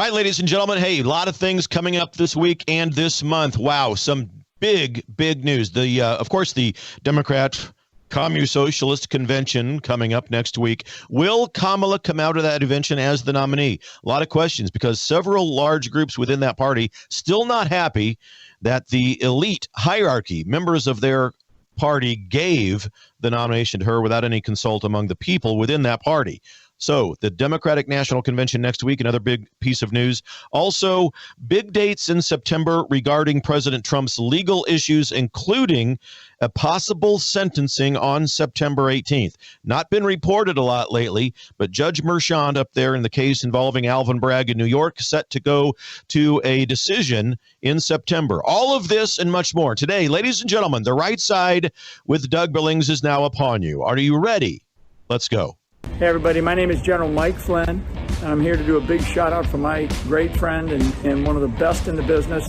Hi, ladies and gentlemen. Hey, a lot of things coming up this week and this month. Wow, some big news. Of course, the Democrat Communist Socialist Convention coming up next week. Will Kamala come out of that convention as the nominee? A lot of questions because several large groups within that party still not happy that the elite hierarchy, members of their party, gave the nomination to her without any consult among the people within that party. So the Democratic National Convention next week, another big piece of news. Also, big dates in September regarding President Trump's legal issues, including a possible sentencing on September 18th. Not been reported a lot lately, but Judge Merchant up there in the case involving Alvin Bragg in New York set to go to a decision in September. All of this and much more. Today, ladies and gentlemen, the right side with Doug Billings is now upon you. Are you ready? Let's go. Hey everybody, my name is General Mike Flynn, and I'm here to do a big shout out for my great friend and one of the best in the business,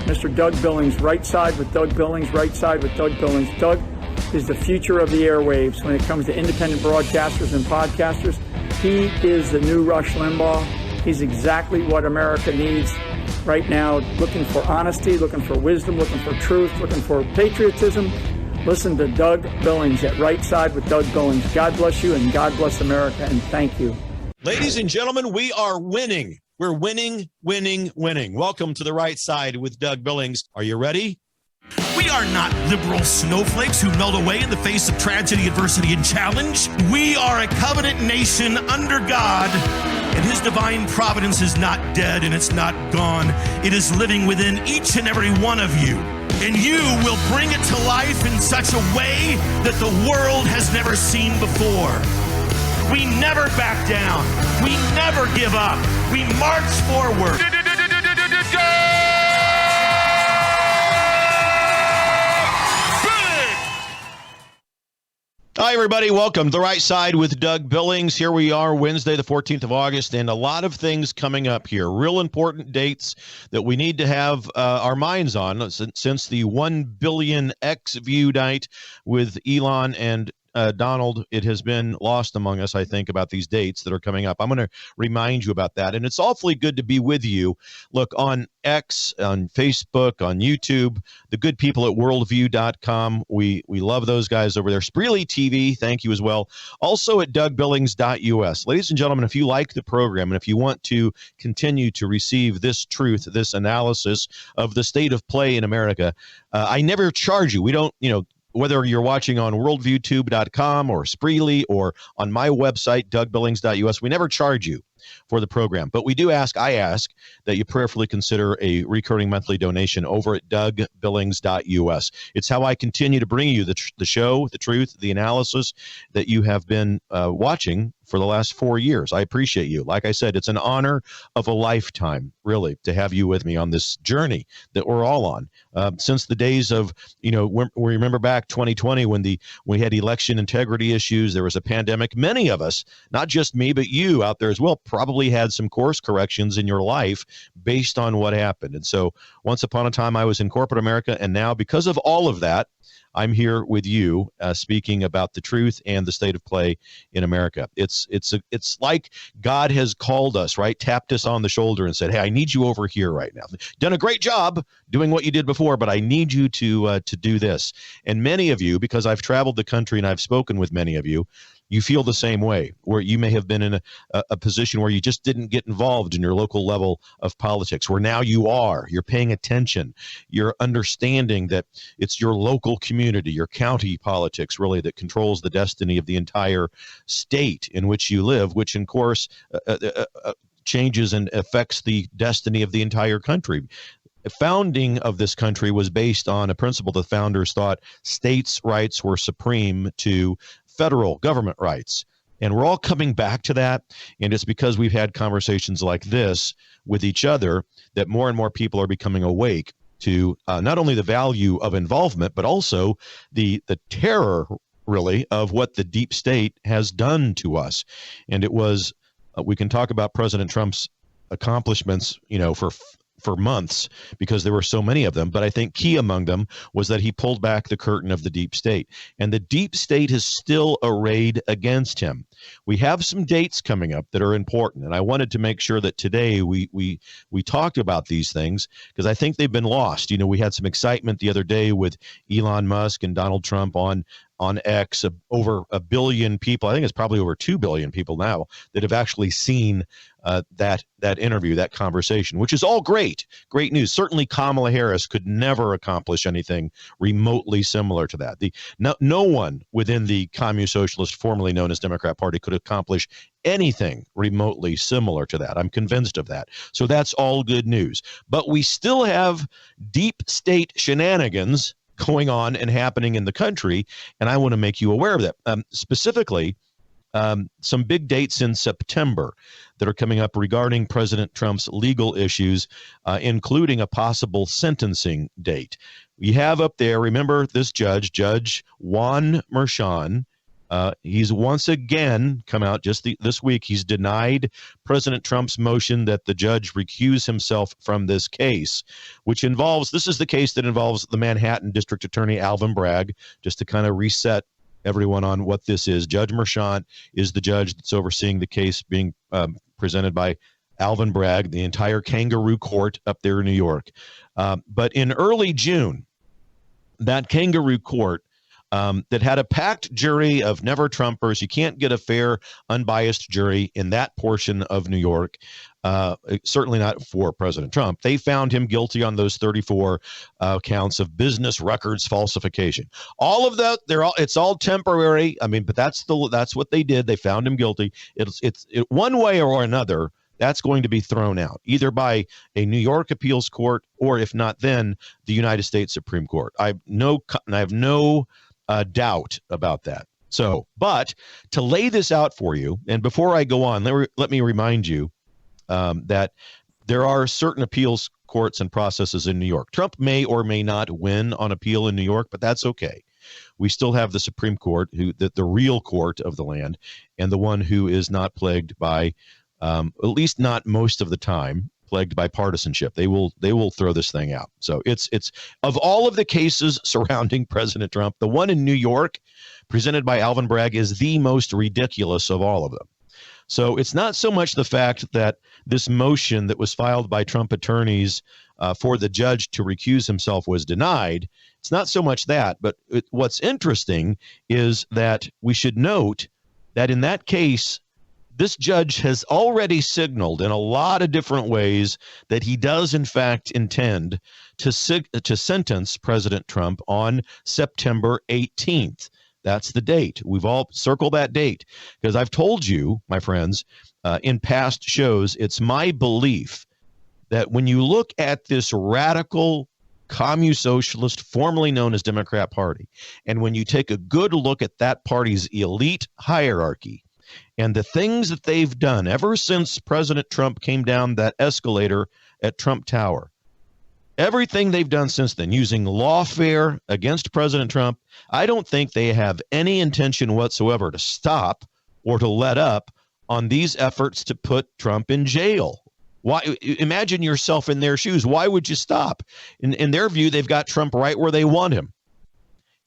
Mr. Doug Billings. Right side with Doug Billings, right side with Doug Billings. Doug is the future of the airwaves when it comes to independent broadcasters and podcasters. He is the new Rush Limbaugh. He's exactly what America needs right now, looking for honesty, looking for wisdom, looking for truth, looking for patriotism. Listen to Doug Billings at Right Side with Doug Billings. God bless you and God bless America, and thank you. Ladies and gentlemen, we are winning. We're winning. Welcome to the Right Side with Doug Billings. Are you ready? We are not liberal snowflakes who melt away in the face of tragedy, adversity, and challenge. We are a covenant nation under God, and his divine providence is not dead and it's not gone. It is living within each and every one of you. And you will bring it to life in such a way that the world has never seen before. We never back down. We never give up. We march forward. Hi, everybody. Welcome to The Right Side with Doug Billings. Here we are, Wednesday, the 14th of August, and a lot of things coming up here. Real important dates that we need to have our minds on since the 1 billion X view night with Elon and Donald. It has been lost among us, I think, about these dates that are coming up. I'm going to remind you about that. And it's awfully good to be with you. Look, on X, on Facebook, on YouTube, the good people at worldview.com. We love those guys over there. Spreely TV, thank you as well. Also at dougbillings.us. Ladies and gentlemen, if you like the program and if you want to continue to receive this truth, this analysis of the state of play in America, I never charge you. We don't, whether you're watching on worldviewtube.com or Spreely or on my website, dougbillings.us, we never charge you for the program. But we do I ask that you prayerfully consider a recurring monthly donation over at dougbillings.us. It's how I continue to bring you the show, the truth, the analysis that you have been watching for the last 4 years. I appreciate you. Like I said, it's an honor of a lifetime, really, to have you with me on this journey that we're all on. Since the days of, we remember back 2020 when we had election integrity issues, there was a pandemic. Many of us, not just me, but you out there as well, probably had some course corrections in your life based on what happened. And so once upon a time, I was in corporate America, and now because of all of that, I'm here with you speaking about the truth and the state of play in America. It's like God has called us, right? Tapped us on the shoulder and said, hey, I need you over here right now. Done a great job doing what you did before, but I need you to do this. And many of you, because I've traveled the country and I've spoken with many of you, you feel the same way, where you may have been in a position where you just didn't get involved in your local level of politics, where now you're paying attention, you're understanding that it's your local community, your county politics really that controls the destiny of the entire state in which you live, which of course changes and affects the destiny of the entire country. The founding of this country was based on a principle the founders thought states' rights were supreme to federal government rights. And we're all coming back to that. And it's because we've had conversations like this with each other that more and more people are becoming awake to not only the value of involvement, but also the terror, really, of what the deep state has done to us. And it was, we can talk about President Trump's accomplishments, for for months because there were so many of them. But I think key among them was that he pulled back the curtain of the deep state. And the deep state is still arrayed against him. We have some dates coming up that are important. And I wanted to make sure that today we talked about these things because I think they've been lost. You know, we had some excitement the other day with Elon Musk and Donald Trump on X, over 1 billion people. I think it's probably over 2 billion people now that have actually seen that interview, that conversation, which is all great news. Certainly Kamala Harris could never accomplish anything remotely similar to that. No one within the Communist Socialist, formerly known as Democrat Party, could accomplish anything remotely similar to that. I'm convinced of that. So that's all good news. But we still have deep state shenanigans going on and happening in the country, and I want to make you aware of that. Specifically, some big dates in September that are coming up regarding President Trump's legal issues, including a possible sentencing date. We have up there, remember this Judge Juan Merchan. He's once again come out just this week. He's denied President Trump's motion that the judge recuse himself from this case, which involves, this is the case that involves the Manhattan District Attorney Alvin Bragg, just to kind of reset everyone on what this is. Judge Merchan is the judge that's overseeing the case being presented by Alvin Bragg, the entire kangaroo court up there in New York. But in early June, that kangaroo court that had a packed jury of never Trumpers. You can't get a fair, unbiased jury in that portion of New York, certainly not for President Trump. They found him guilty on those 34 counts of business records falsification. All of that, it's all temporary. I mean, but that's what they did. They found him guilty. It's one way or another. That's going to be thrown out either by a New York appeals court or, if not, then the United States Supreme Court. I have no doubt about that. So, but to lay this out for you, and before I go on, let me remind you that there are certain appeals courts and processes in New York. Trump may or may not win on appeal in New York, but that's okay. We still have the Supreme Court, the real court of the land, and the one who is not plagued by, at least not most of the time, plagued by partisanship. They will throw this thing out. So it's of all of the cases surrounding President Trump, the one in New York presented by Alvin Bragg is the most ridiculous of all of them. So it's not so much the fact that this motion that was filed by Trump attorneys for the judge to recuse himself was denied. It's not so much that, but what's interesting is that we should note that in that case, this judge has already signaled in a lot of different ways that he does, in fact, intend to sentence President Trump on September 18th. That's the date. We've all circled that date because I've told you, my friends, in past shows, it's my belief that when you look at this radical communist-socialist, formerly known as Democrat Party, and when you take a good look at that party's elite hierarchy, and the things that they've done ever since President Trump came down that escalator at Trump Tower, everything they've done since then, using lawfare against President Trump, I don't think they have any intention whatsoever to stop or to let up on these efforts to put Trump in jail. Why? Imagine yourself in their shoes. Why would you stop? In their view, they've got Trump right where they want him.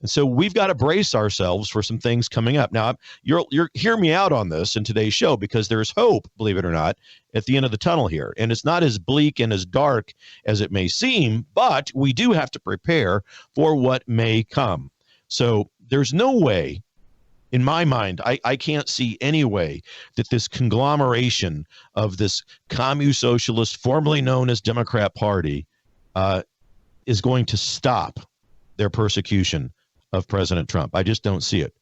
And so we've got to brace ourselves for some things coming up. Now, you're hear me out on this in today's show because there's hope, believe it or not, at the end of the tunnel here. And it's not as bleak and as dark as it may seem, but we do have to prepare for what may come. So there's no way, in my mind, I can't see any way that this conglomeration of this communist-socialist, formerly known as Democrat Party, is going to stop their persecution of President Trump. I just don't see it.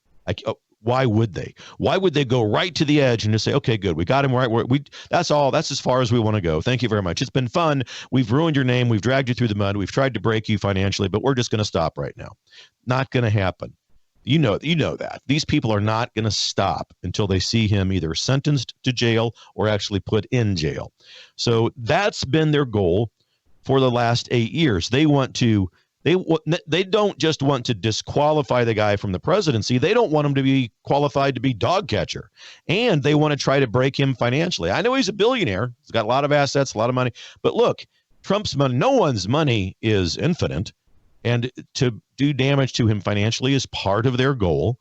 Why would they? Why would they go right to the edge and just say, okay, good, we got him right where that's all. That's as far as we want to go. Thank you very much. It's been fun. We've ruined your name. We've dragged you through the mud. We've tried to break you financially, but we're just going to stop right now. Not going to happen. You know that. These people are not going to stop until they see him either sentenced to jail or actually put in jail. So that's been their goal for the last 8 years. They don't just want to disqualify the guy from the presidency. They don't want him to be qualified to be dog catcher. And they want to try to break him financially. I know he's a billionaire. He's got a lot of assets, a lot of money. But look, Trump's money, no one's money is infinite, and to do damage to him financially is part of their goal.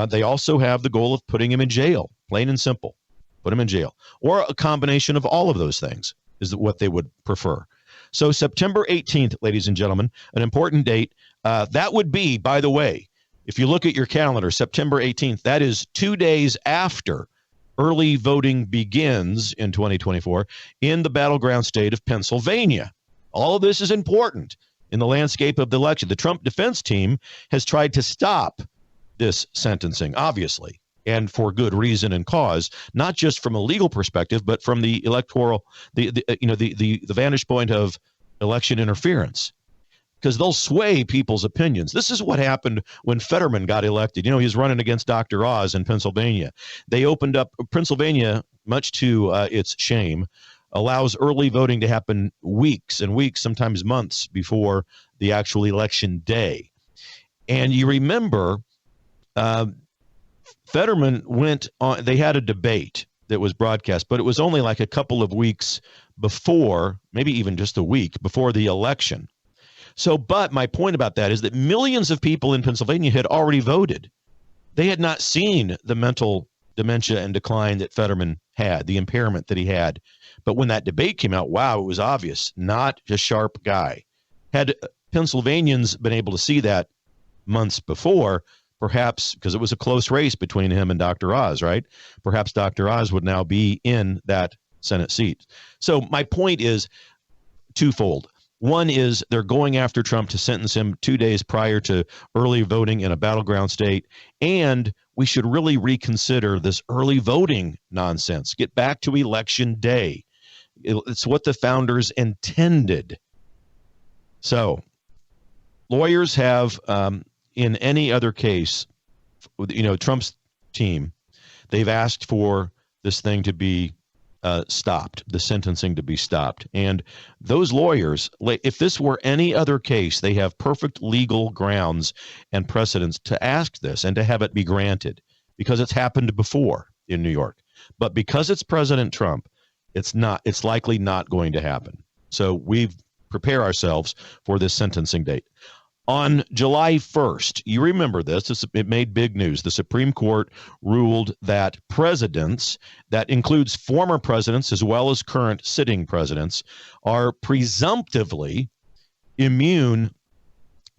They also have the goal of putting him in jail, plain and simple. Put him in jail, or a combination of all of those things is what they would prefer. So September 18th, ladies and gentlemen, an important date. That would be, by the way, if you look at your calendar, September 18th, that is 2 days after early voting begins in 2024 in the battleground state of Pennsylvania. All of this is important in the landscape of the election. The Trump defense team has tried to stop this sentencing, obviously, and for good reason and cause, not just from a legal perspective, but from the electoral, the vantage point of election interference, because they'll sway people's opinions. This is what happened when Fetterman got elected. He was running against Dr. Oz in Pennsylvania. They opened up Pennsylvania, much to its shame, allows early voting to happen weeks and weeks, sometimes months before the actual election day. And you remember Fetterman went on, they had a debate that was broadcast, but it was only like a couple of weeks before, maybe even just a week before the election. So, but my point about that is that millions of people in Pennsylvania had already voted. They had not seen the mental dementia and decline that Fetterman had, the impairment that he had. But when that debate came out, wow, it was obvious, not a sharp guy. Had Pennsylvanians been able to see that months before, perhaps, because it was a close race between him and Dr. Oz, right? Perhaps Dr. Oz would now be in that Senate seat. So my point is twofold. One is they're going after Trump to sentence him 2 days prior to early voting in a battleground state. And we should really reconsider this early voting nonsense. Get back to election day. It's what the founders intended. So lawyers have, in any other case, Trump's team, they've asked for this thing to be stopped, the sentencing to be stopped. And those lawyers, if this were any other case, they have perfect legal grounds and precedents to ask this and to have it be granted, because it's happened before in New York. But because it's President Trump, it's likely not going to happen. So we prepare ourselves for this sentencing date. On July 1st, you remember this, it made big news. The Supreme Court ruled that presidents, that includes former presidents as well as current sitting presidents, are presumptively immune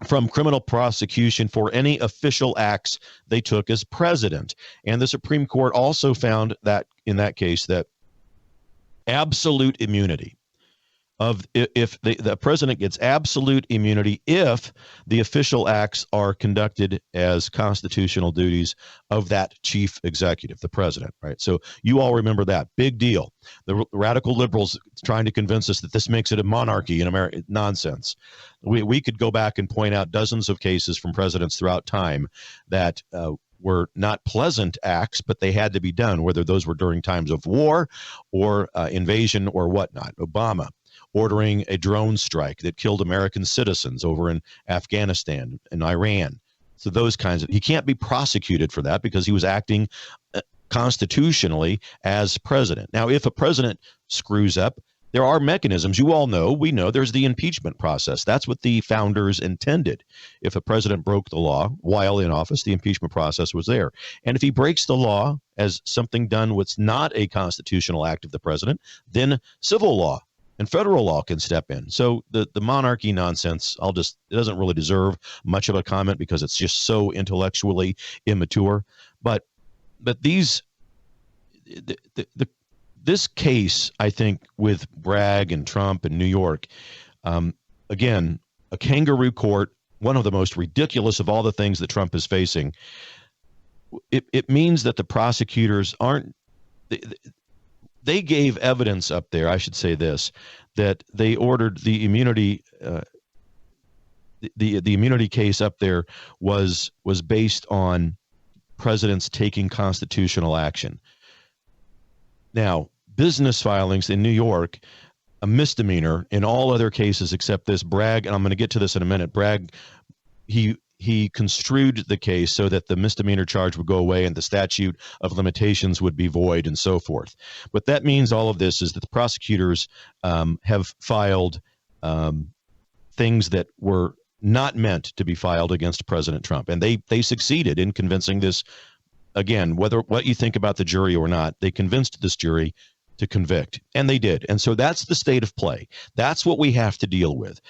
from criminal prosecution for any official acts they took as president. And the Supreme Court also found that in that case that absolute immunity if the president gets absolute immunity if the official acts are conducted as constitutional duties of that chief executive, the president, right? So you all remember that. Big deal. The radical liberals trying to convince us that this makes it a monarchy in America. Nonsense. We could go back and point out dozens of cases from presidents throughout time that were not pleasant acts, but they had to be done, whether those were during times of war or invasion or whatnot. Obama ordering a drone strike that killed American citizens over in Afghanistan and Iran. So those kinds of, he can't be prosecuted for that because he was acting constitutionally as president. Now, if a president screws up, there are mechanisms. You all know, we know there's the impeachment process. That's what the founders intended. If a president broke the law while in office, the impeachment process was there. And if he breaks the law as something done what's not a constitutional act of the president, then civil law and federal law can step in. So the monarchy nonsense, it doesn't really deserve much of a comment because it's just so intellectually immature. But this case, I think, with Bragg and Trump and New York, again, a kangaroo court, one of the most ridiculous of all the things that Trump is facing. It means that the prosecutors aren't. They gave evidence up there, I should say this, that they ordered the immunity, the immunity case up there was based on presidents taking constitutional action. Now, business filings in New York, a misdemeanor in all other cases except this. Bragg, and I'm going to get to this in a minute, Bragg, he construed the case so that the misdemeanor charge would go away and the statute of limitations would be void and so forth. What that means, all of this, is that the prosecutors have filed things that were not meant to be filed against President Trump. And they succeeded in convincing this, again, whether what you think about the jury or not, they convinced this jury to convict, and they did. And so that's the state of play. That's what we have to deal with.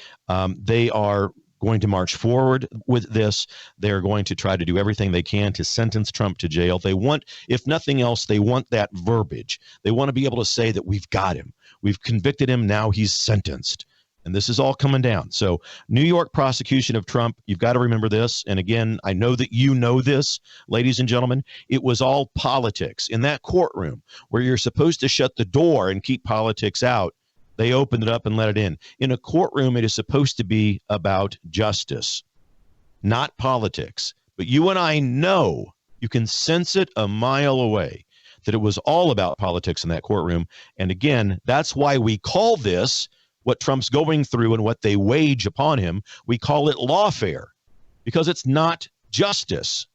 They are going to march forward with this. They're going to try to do everything they can to sentence Trump to jail. They want, if nothing else, they want that verbiage. They want to be able to say that we've got him. We've convicted him. Now he's sentenced. And this is all coming down. So New York prosecution of Trump, you've got to remember this. And again, I know that you know this, ladies and gentlemen. It was all politics. In that courtroom where you're supposed to shut the door and keep politics out, they opened it up and let it in. In a courtroom, it is supposed to be about justice, not politics. But you and I know, you can sense it a mile away, that it was all about politics in that courtroom. And again, that's why we call this, what Trump's going through and what they wage upon him, we call it lawfare, because it's not justice.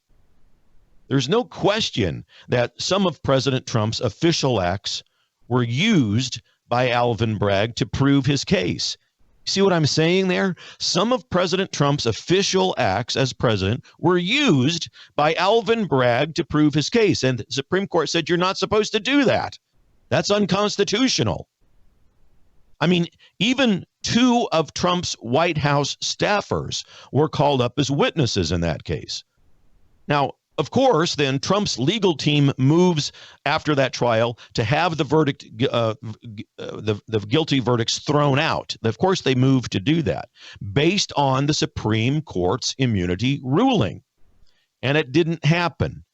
There's no question that some of President Trump's official acts were used by Alvin Bragg to prove his case. See what I'm saying there? Some of President Trump's official acts as president were used by Alvin Bragg to prove his case. And the Supreme Court said you're not supposed to do that. That's unconstitutional. I mean, even two of Trump's White House staffers were called up as witnesses in that case. Now, of course, then Trump's legal team moves after that trial to have the verdict, the guilty verdicts thrown out. Of course, they move to do that based on the Supreme Court's immunity ruling. And it didn't happen.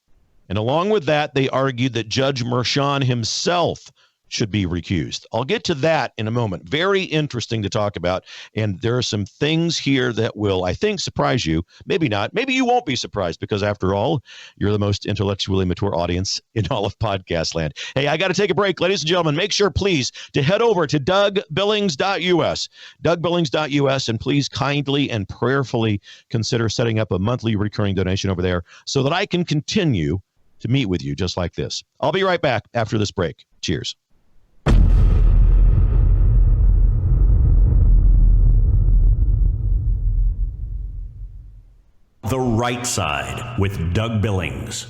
And along with that, they argued that Judge Merchan himself should be recused. I'll get to that in a moment. Very interesting to talk about. And there are some things here that will, I think, surprise you. Maybe not. Maybe you won't be surprised, because after all, you're the most intellectually mature audience in all of podcast land. Hey, I got to take a break. Ladies and gentlemen, make sure, please, to head over to DougBillings.us, DougBillings.us, and please kindly and prayerfully consider setting up a monthly recurring donation over there so that I can continue to meet with you just like this. I'll be right back after this break. Cheers. The Right Side with Doug Billings.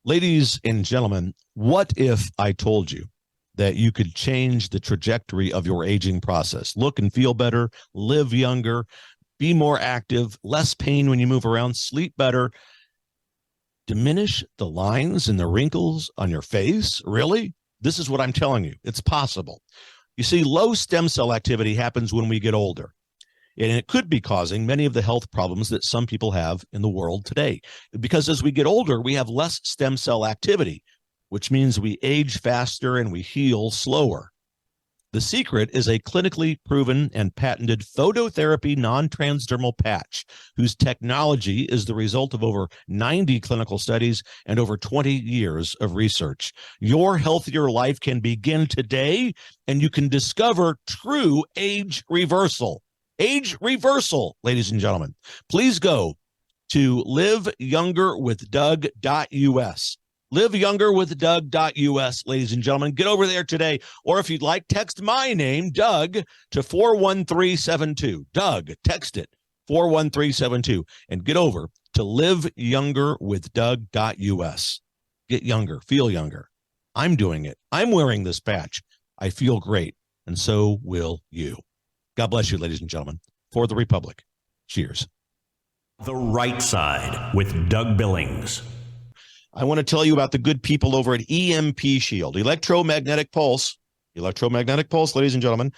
Ladies and gentlemen, what if I told you that you could change the trajectory of your aging process? Look and feel better, live younger, be more active, less pain when you move around, sleep better, diminish the lines and the wrinkles on your face? Really? This is what I'm telling you. It's possible. You see, low stem cell activity happens when we get older. And it could be causing many of the health problems that some people have in the world today. Because as we get older, we have less stem cell activity, which means we age faster and we heal slower. The secret is a clinically proven and patented phototherapy non-transdermal patch, whose technology is the result of over 90 clinical studies and over 20 years of research. Your healthier life can begin today, and you can discover true age reversal. Age reversal, ladies and gentlemen. Please go to liveyounger.doug.us. liveyounger.doug.us, ladies and gentlemen. Get over there today. Or if you'd like, text my name, Doug, to 41372. Doug, text it, 41372. And get over to liveyounger.doug.us. Get younger, feel younger. I'm doing it. I'm wearing this patch. I feel great, and so will you. God bless you, ladies and gentlemen. For the Republic. Cheers. The Right Side with Doug Billings. I want to tell you about the good people over at EMP Shield, electromagnetic pulse, ladies and gentlemen.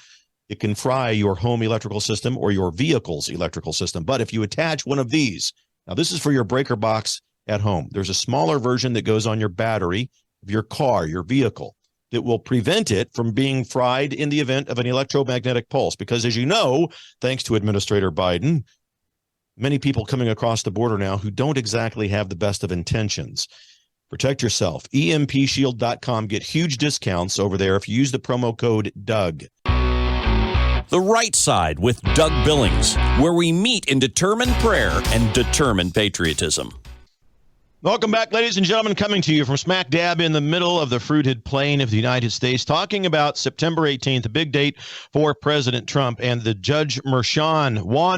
It can fry your home electrical system or your vehicle's electrical system. But if you attach one of these, now this is for your breaker box at home. There's a smaller version that goes on your battery of your car, your vehicle, that will prevent it from being fried in the event of an electromagnetic pulse. Because as you know, thanks to Administrator Biden, many people coming across the border now who don't exactly have the best of intentions. Protect yourself. EMPshield.com. Get huge discounts over there if you use the promo code Doug. The Right Side with Doug Billings, where we meet in determined prayer and determined patriotism. Welcome back, ladies and gentlemen, coming to you from smack dab in the middle of the fruited plain of the United States, talking about September 18th, a big date for President Trump and the Judge Juan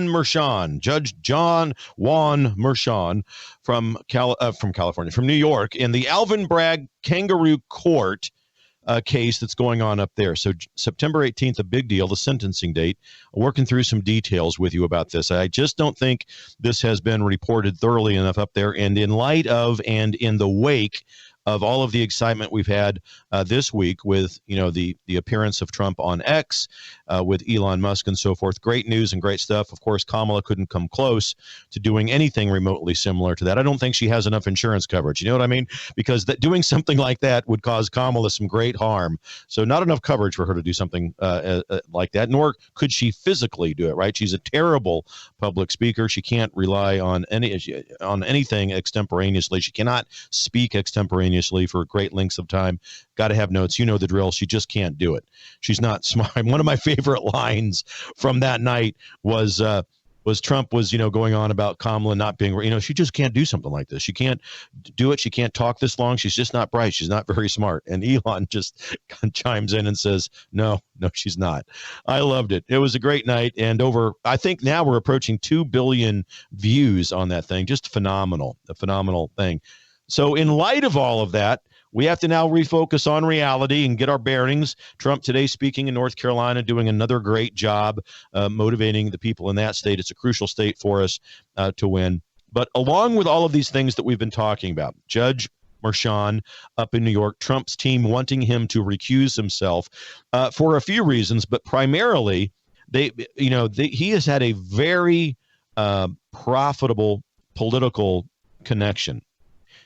Merchan, Judge John Juan Merchan from California, from New York, in the Alvin Bragg Kangaroo Court case that's going on up there. So September 18th, a big deal, the sentencing date. Working through some details with you about this. I just don't think this has been reported thoroughly enough up there. And in light of and in the wake of all of the excitement we've had this week with, the appearance of Trump on X, with Elon Musk and so forth. Great news and great stuff. Of course, Kamala couldn't come close to doing anything remotely similar to that. I don't think she has enough insurance coverage. You know what I mean? Because doing something like that would cause Kamala some great harm. So not enough coverage for her to do something like that, nor could she physically do it, right? She's a terrible public speaker. She can't rely on anything extemporaneously. She cannot speak extemporaneously for great lengths of time. Got to have notes. You know the drill. She just can't do it. She's not smart. One of my favorite lines from that night was Trump was, going on about Kamala not being, she just can't do something like this. She can't do it. She can't talk this long. She's just not bright. She's not very smart. And Elon just chimes in and says, no, she's not. I loved it. It was a great night. And I think now we're approaching 2 billion views on that thing. Just phenomenal, a phenomenal thing. So in light of all of that, we have to now refocus on reality and get our bearings. Trump today speaking in North Carolina, doing another great job motivating the people in that state. It's a crucial state for us to win. But along with all of these things that we've been talking about, Judge Merchan up in New York, Trump's team wanting him to recuse himself for a few reasons, but primarily he has had a very profitable political connection.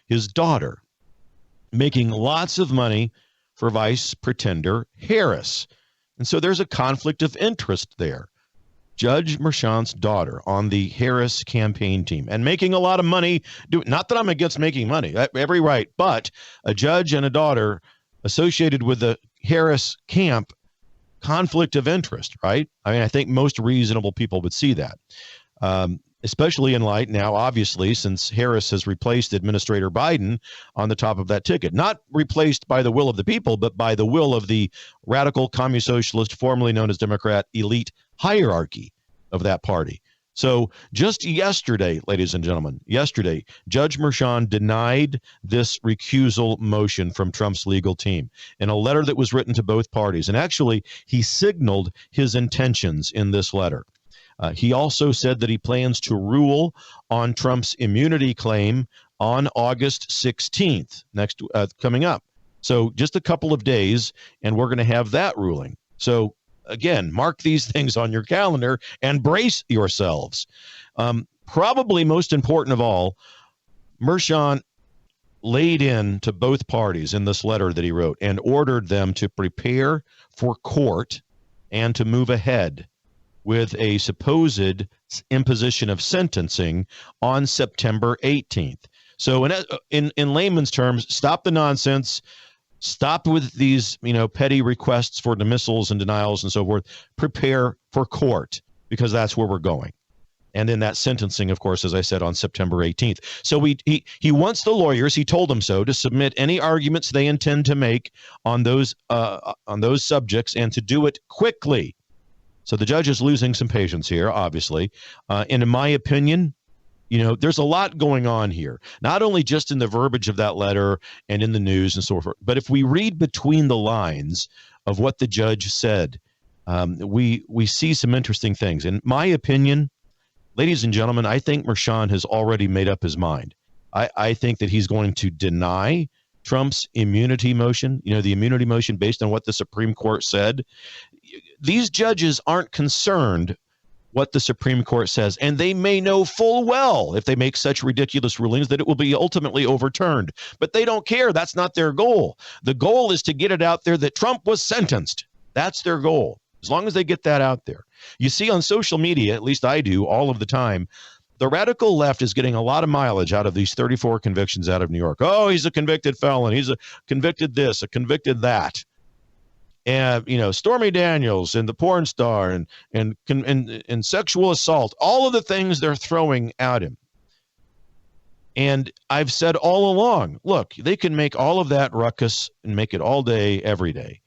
His daughter making lots of money for vice pretender Harris. And so there's a conflict of interest there. Judge Merchan's daughter on the Harris campaign team and making a lot of money. Not that I'm against making money, every right, but a judge and a daughter associated with the Harris camp, conflict of interest, right? I mean, I think most reasonable people would see that. Especially in light now, obviously, since Harris has replaced Administrator Biden on the top of that ticket. Not replaced by the will of the people, but by the will of the radical communist socialist, formerly known as Democrat, elite hierarchy of that party. So just yesterday, ladies and gentlemen, Judge Merchan denied this recusal motion from Trump's legal team in a letter that was written to both parties. And actually, he signaled his intentions in this letter. He also said that he plans to rule on Trump's immunity claim on August 16th, coming up. So just a couple of days, and we're going to have that ruling. So again, mark these things on your calendar and brace yourselves. Probably most important of all, Merchan laid in to both parties in this letter that he wrote and ordered them to prepare for court and to move ahead with a supposed imposition of sentencing on September 18th. So in layman's terms, stop the nonsense, stop with these petty requests for dismissals and denials and so forth. Prepare for court, because that's where we're going. And then that sentencing, of course, as I said, on September 18th. So he wants the lawyers, he told them so, to submit any arguments they intend to make on those subjects and to do it quickly. So the judge is losing some patience here, obviously. And in my opinion, there's a lot going on here, not only just in the verbiage of that letter and in the news and so forth, but if we read between the lines of what the judge said, we see some interesting things. In my opinion, ladies and gentlemen, I think Merchan has already made up his mind. I think that he's going to deny Trump's immunity motion, the immunity motion based on what the Supreme Court said. These judges aren't concerned what the Supreme Court says, and they may know full well, if they make such ridiculous rulings, that it will be ultimately overturned. But they don't care. That's not their goal. The goal is to get it out there that Trump was sentenced. That's their goal, as long as they get that out there. You see on social media, at least I do all of the time, the radical left is getting a lot of mileage out of these 34 convictions out of New York. Oh, he's a convicted felon. He's a convicted this, a convicted that. And, Stormy Daniels and the porn star and sexual assault, all of the things they're throwing at him. And I've said all along, look, they can make all of that ruckus and make it all day, every day.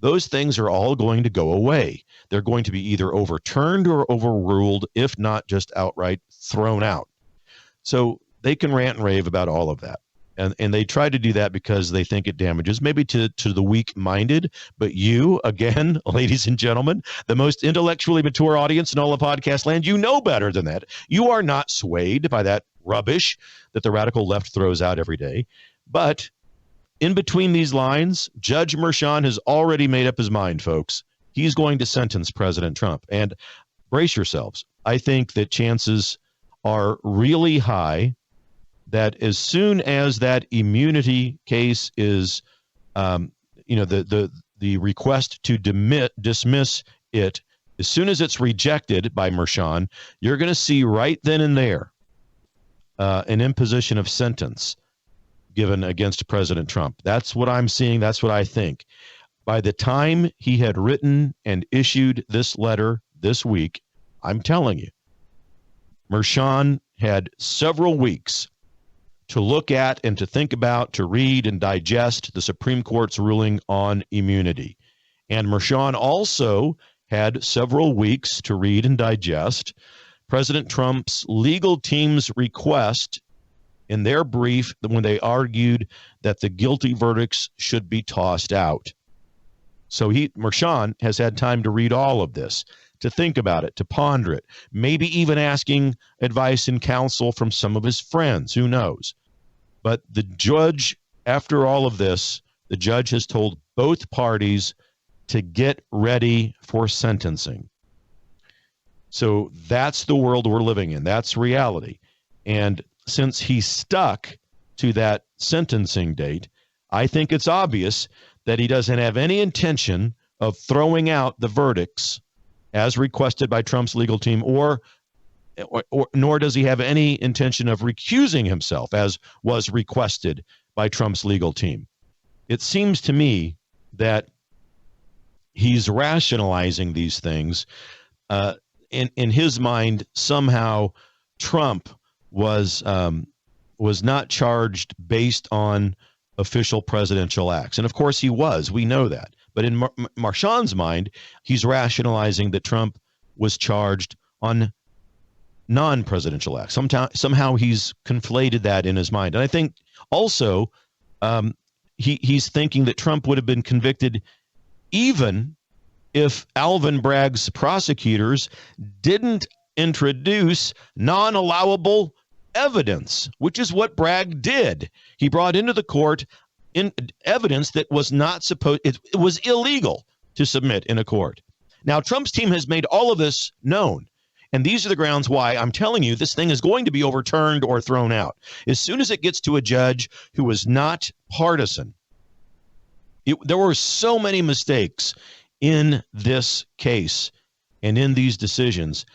Those things are all going to go away. They're going to be either overturned or overruled, if not just outright thrown out. So they can rant and rave about all of that. And they try to do that because they think it damages, maybe to the weak-minded. But you, again, ladies and gentlemen, the most intellectually mature audience in all of podcast land, you know better than that. You are not swayed by that rubbish that the radical left throws out every day. But in between these lines, Judge Merchan has already made up his mind, folks. He's going to sentence President Trump. And brace yourselves. I think that chances are really high that as soon as that immunity case is, the request to dismiss it, as soon as it's rejected by Merchan, you're going to see right then and there an imposition of sentence given against President Trump. That's what I'm seeing. That's what I think. By the time he had written and issued this letter this week, I'm telling you, Merchan had several weeks to look at and to think about, to read and digest the Supreme Court's ruling on immunity. And Merchan also had several weeks to read and digest President Trump's legal team's request in their brief when they argued that the guilty verdicts should be tossed out. So Merchan has had time to read all of this, to think about it, to ponder it, maybe even asking advice and counsel from some of his friends, who knows. But the judge, after all of this, the judge has told both parties to get ready for sentencing. So that's the world we're living in. That's reality. And since he's stuck to that sentencing date, I think it's obvious that he doesn't have any intention of throwing out the verdicts as requested by Trump's legal team, or nor does he have any intention of recusing himself as was requested by Trump's legal team. It seems to me that he's rationalizing these things. In his mind, somehow Trump was not charged based on official presidential acts. And of course he was. We know that. But in Merchan's mind, he's rationalizing that Trump was charged on non-presidential acts. Somehow he's conflated that in his mind. And I think also he's thinking that Trump would have been convicted even if Alvin Bragg's prosecutors didn't introduce non-allowable evidence, which is what Bragg did. He brought into the court evidence that was not supposed, it was illegal to submit in a court. Now, Trump's team has made all of this known. And these are the grounds why I'm telling you this thing is going to be overturned or thrown out. As soon as it gets to a judge who is not partisan, there were so many mistakes in this case and in these decisions.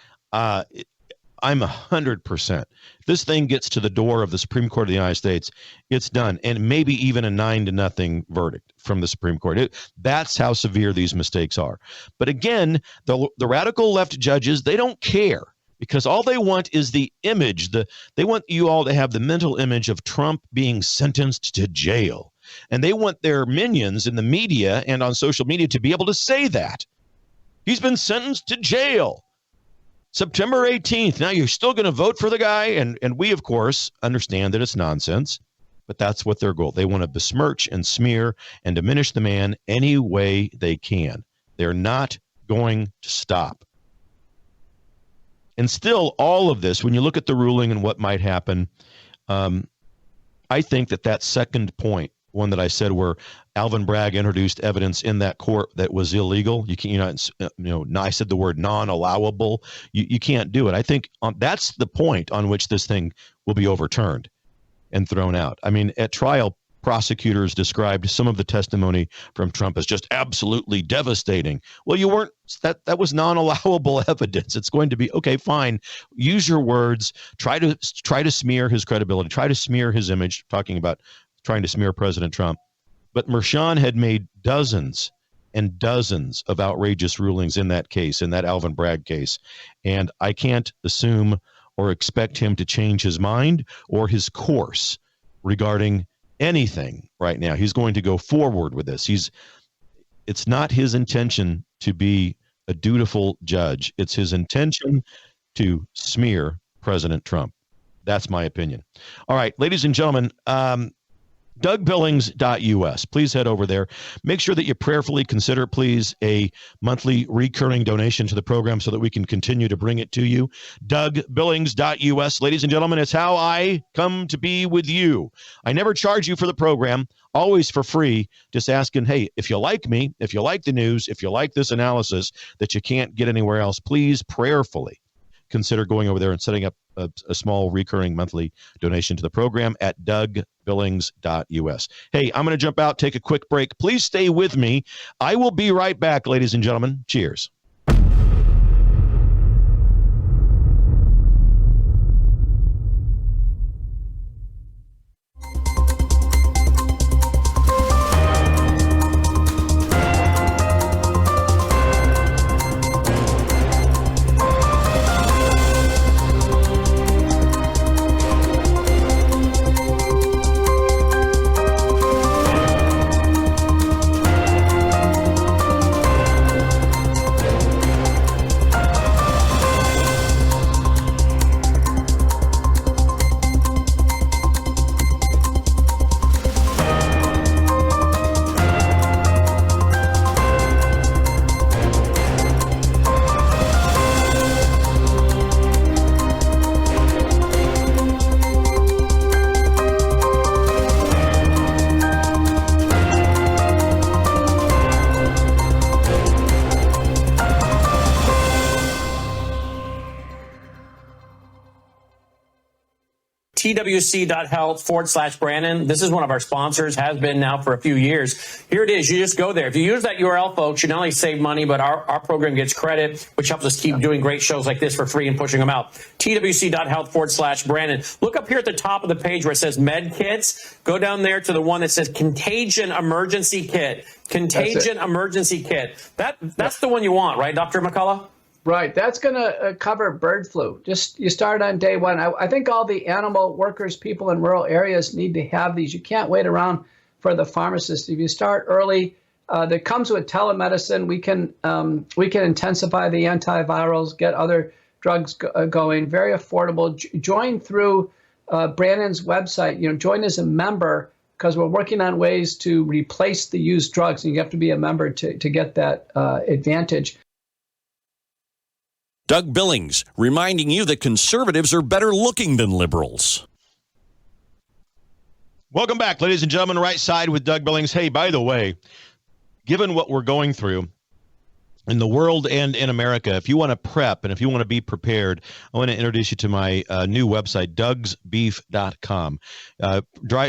I'm 100%. This thing gets to the door of the Supreme Court of the United States, it's done. And maybe even a 9-0 verdict from the Supreme Court. That's how severe these mistakes are. But again, the radical left judges, they don't care, because all they want is the image. They want you all to have the mental image of Trump being sentenced to jail. And they want their minions in the media and on social media to be able to say that. He's been sentenced to jail. September 18th. Now you're still going to vote for the guy. And we, of course, understand that it's nonsense, but that's what their goal. They want to besmirch and smear and diminish the man any way they can. They're not going to stop. And still, all of this, when you look at the ruling and what might happen, I think that second point, one that I said where Alvin Bragg introduced evidence in that court that was illegal. I said the word non-allowable. You can't do it. I think that's the point on which this thing will be overturned and thrown out. I mean, at trial, prosecutors described some of the testimony from Trump as just absolutely devastating. Well, you weren't. That was non-allowable evidence. It's going to be okay. Fine. Use your words. Try to smear his credibility. Try to smear his image. Talking about trying to smear President Trump. But Merchan had made dozens and dozens of outrageous rulings in that case, in that Alvin Bragg case. And I can't assume or expect him to change his mind or his course regarding anything right now. He's going to go forward with this. It's not his intention to be a dutiful judge. It's his intention to smear President Trump. That's my opinion. All right, ladies and gentlemen, DougBillings.us. Please head over there. Make sure that you prayerfully consider, please, a monthly recurring donation to the program so that we can continue to bring it to you. DougBillings.us. Ladies and gentlemen, it's how I come to be with you. I never charge you for the program, always for free, just asking, hey, if you like me, if you like the news, if you like this analysis that you can't get anywhere else, please prayerfully consider going over there and setting up a small recurring monthly donation to the program at DougBillings.us. Hey, I'm going to jump out, take a quick break. Please stay with me. I will be right back, ladies and gentlemen. Cheers. TWC.health/Brandon. This is one of our sponsors, has been now for a few years. Here it is. You just go there. If you use that URL, folks, you not only save money, but our program gets credit, which helps us keep doing great shows like this for free and pushing them out. TWC.health/Brandon. Look up here at the top of the page where it says Med Kits. Go down there to the one that says Contagion Emergency Kit. Contagion Emergency Kit. That's the one you want, right, Dr. McCullough? Right. That's going to cover bird flu. Just you start on day one. I think all the animal workers, people in rural areas need to have these. You can't wait around for the pharmacist. If you start early, that comes with telemedicine. We can intensify the antivirals, get other drugs going. Very affordable. Join through Brandon's website. Join as a member because we're working on ways to replace the used drugs, and you have to be a member to get that advantage. Doug Billings, reminding you that conservatives are better looking than liberals. Welcome back, ladies and gentlemen. Right Side with Doug Billings. Hey, by the way, given what we're going through in the world and in America, if you want to prep and if you want to be prepared, I want to introduce you to my new website, dougsbeef.com.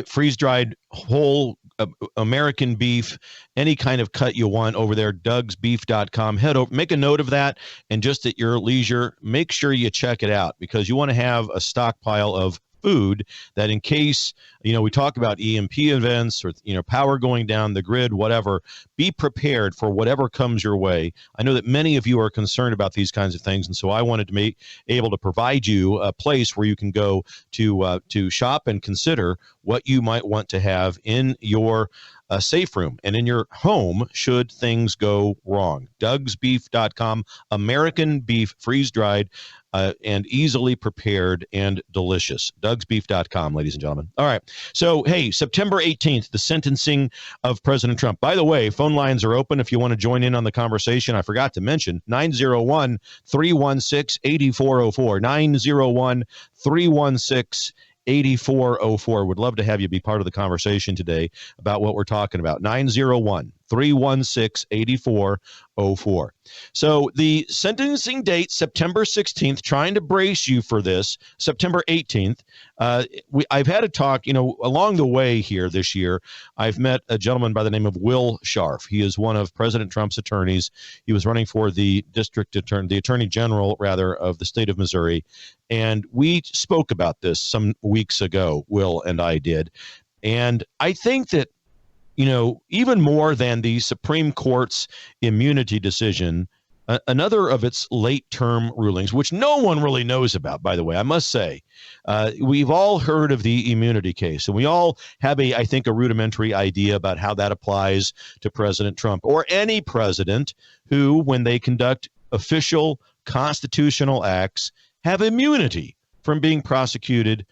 Freeze-dried whole American beef, any kind of cut you want over there, dougsbeef.com. Head over, make a note of that, and just at your leisure, make sure you check it out because you want to have a stockpile of food that in case, we talk about EMP events or, power going down the grid, whatever, be prepared for whatever comes your way. I know that many of you are concerned about these kinds of things. And so I wanted to be able to provide you a place where you can go to shop and consider what you might want to have in your safe room and in your home should things go wrong. dougsbeef.com, American beef, freeze-dried, and easily prepared and delicious. dougsbeef.com, ladies and gentlemen. All right. So, hey, September 18th, the sentencing of President Trump. By the way, phone lines are open if you want to join in on the conversation. I forgot to mention 901-316-8404. 901-316-8404. Would love to have you be part of the conversation today about what we're talking about. 901-316-8404. So the sentencing date, September 16th, trying to brace you for this, September 18th. I've had a talk, along the way here this year, I've met a gentleman by the name of Will Scharf. He is one of President Trump's attorneys. He was running for the attorney general, rather, of the state of Missouri. And we spoke about this some weeks ago, Will and I did. And I think that, even more than the Supreme Court's immunity decision, Another of its late-term rulings, which no one really knows about, by the way, I must say, we've all heard of the immunity case, and we all have, I think, a rudimentary idea about how that applies to President Trump or any president who, when they conduct official constitutional acts, have immunity from being prosecuted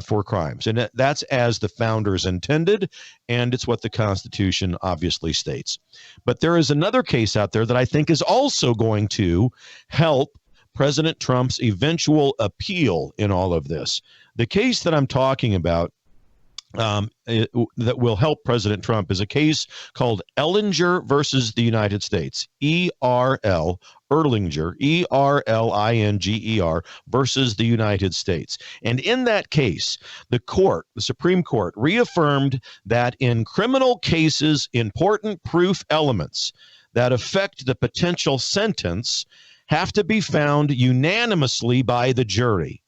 for crimes. And that's as the founders intended, and it's what the Constitution obviously states. But there is another case out there that I think is also going to help President Trump's eventual appeal in all of this. The case that I'm talking about that will help President Trump is a case called Erlinger versus the United States. Erlinger, Erlinger versus the United States. And in that case, the Supreme Court reaffirmed that in criminal cases, important proof elements that affect the potential sentence have to be found unanimously by the jury.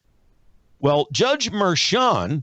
Well, Judge Merchan,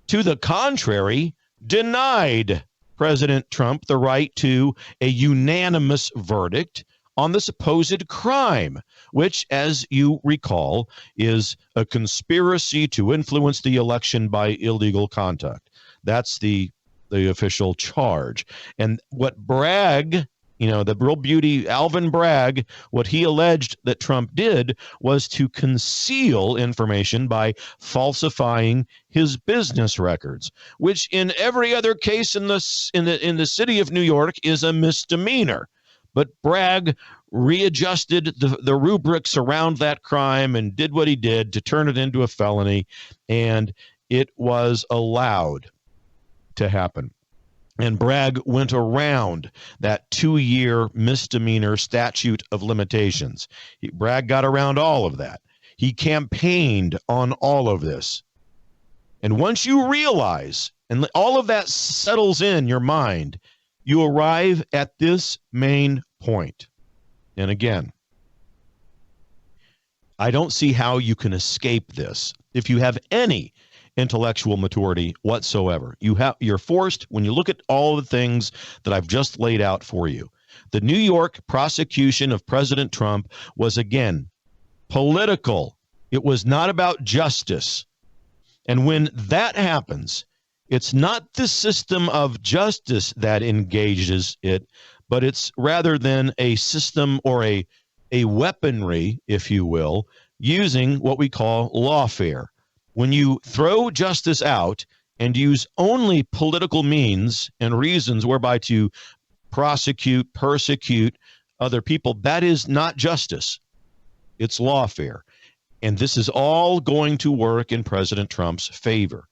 to the contrary, denied President Trump the right to a unanimous verdict on the supposed crime, which, as you recall, is a conspiracy to influence the election by illegal conduct. That's the official charge. And what Bragg, the real beauty, Alvin Bragg, what he alleged that Trump did was to conceal information by falsifying his business records, which in every other case in the city of New York is a misdemeanor. But Bragg readjusted the rubrics around that crime and did what he did to turn it into a felony, and it was allowed to happen. And Bragg went around that 2-year misdemeanor statute of limitations. Bragg got around all of that. He campaigned on all of this. And once you realize, and all of that settles in your mind, you arrive at this main point. And again, I don't see how you can escape this. If you have any intellectual maturity whatsoever, you're forced, when you look at all the things that I've just laid out for you. The New York prosecution of President Trump was, again, political. It was not about justice. And when that happens, it's not the system of justice that engages it, but it's rather than a system or a weaponry, if you will, using what we call lawfare. When you throw justice out and use only political means and reasons whereby to prosecute, persecute other people, that is not justice. It's lawfare. And this is all going to work in President Trump's favor.